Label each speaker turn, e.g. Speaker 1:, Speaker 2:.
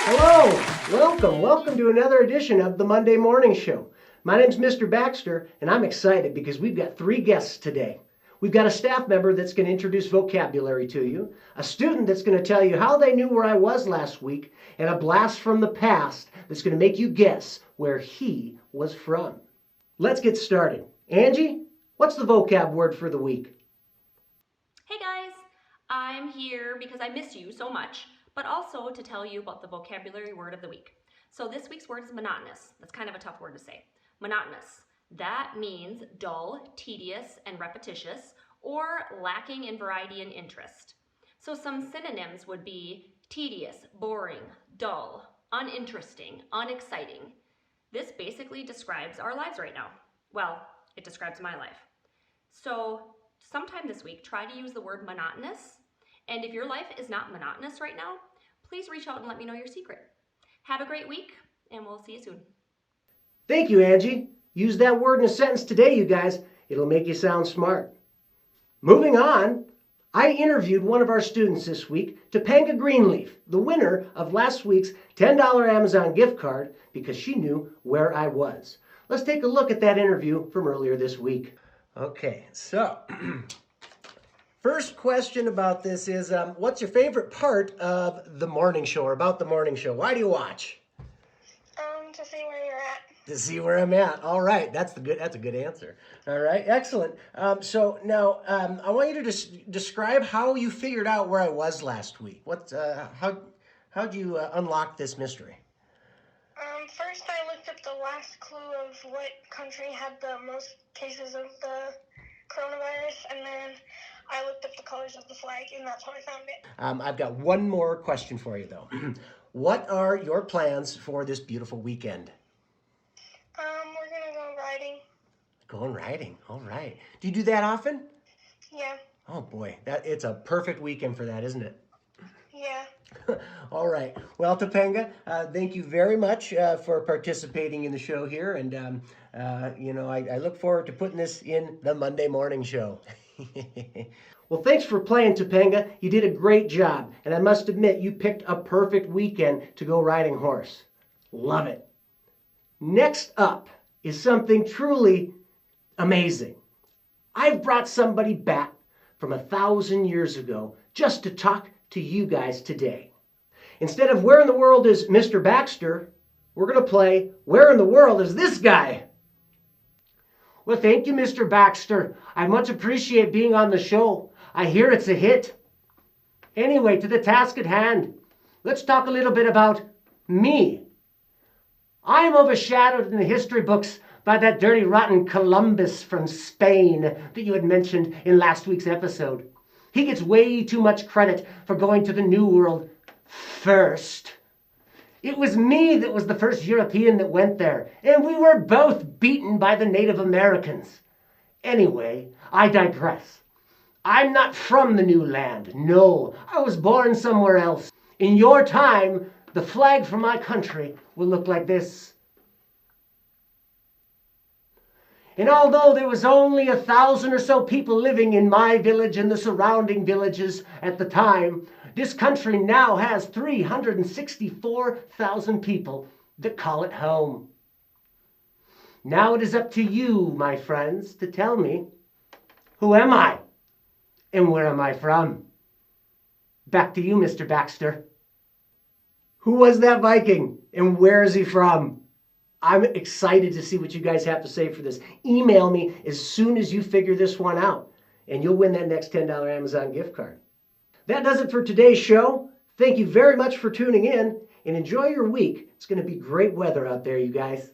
Speaker 1: Hello, welcome to another edition of the Monday Morning Show. My name's Mr. Baxter, and I'm excited because we've got 3 guests today. We've got a staff member that's going to introduce vocabulary to you, a student that's going to tell you how they knew where I was last week, and a blast from the past that's going to make you guess where he was from. Let's get started. Angie, what's the vocab word for the week?
Speaker 2: Hey guys, I'm here because I miss you so much, but also to tell you about the vocabulary word of the week. So this week's word is monotonous. That's kind of a tough word to say. Monotonous. That means dull, tedious, and repetitious, or lacking in variety and interest. So some synonyms would be tedious, boring, dull, uninteresting, unexciting. This basically describes our lives right now. Well, it describes my life. So sometime this week, try to use the word monotonous. And if your life is not monotonous right now, please reach out and let me know your secret. Have a great week, and we'll see you soon.
Speaker 1: Thank you, Angie. Use that word in a sentence today, you guys. It'll make you sound smart. Moving on, I interviewed one of our students this week, Topanga Greenleaf, the winner of last week's $10 Amazon gift card, because she knew where I was. Let's take a look at that interview from earlier this week. Okay, so first question about this is, what's your favorite part of the morning show, or about the morning show? Why do you watch?
Speaker 3: To see where you're at.
Speaker 1: To see where I'm at. All right, that's a good answer. All right, excellent. So now I want you to describe how you figured out where I was last week. How'd you unlock this mystery?
Speaker 3: First I looked up the last clue of what country had the most cases of the coronavirus, and then I looked up the colors of the flag, and that's how I found it.
Speaker 1: I've got one more question for you, though. What are your plans for this beautiful weekend?
Speaker 3: We're going to go riding.
Speaker 1: Going riding, all right. Do you do that often?
Speaker 3: Yeah.
Speaker 1: Oh boy, it's a perfect weekend for that, isn't it?
Speaker 3: Yeah.
Speaker 1: All right. Well, Topanga, thank you very much for participating in the show here. And, I look forward to putting this in the Monday Morning Show. Well, thanks for playing, Topanga. You did a great job. And I must admit, you picked a perfect weekend to go riding horse. Love it. Next up is something truly amazing. I've brought somebody back from 1,000 years ago just to talk to you guys today. Instead of where in the world is Mr. Baxter, we're going to play where in the world is this guy? Well, thank you, Mr. Baxter. I much appreciate being on the show. I hear it's a hit. Anyway, to the task at hand. Let's talk a little bit about me. I am overshadowed in the history books by that dirty, rotten Columbus from Spain that you had mentioned in last week's episode. He gets way too much credit for going to the New World first. It was me that was the first European that went there, and we were both beaten by the Native Americans. Anyway, I digress. I'm not from the new land. No, I was born somewhere else. In your time, the flag for my country will look like this. And although there was only 1,000 or so people living in my village and the surrounding villages at the time, this country now has 364,000 people that call it home. Now it is up to you, my friends, to tell me, who am I and where am I from? Back to you, Mr. Baxter. Who was that Viking and where is he from? I'm excited to see what you guys have to say for this. Email me as soon as you figure this one out, and you'll win that next $10 Amazon gift card. That does it for today's show. Thank you very much for tuning in, and enjoy your week. It's going to be great weather out there, you guys.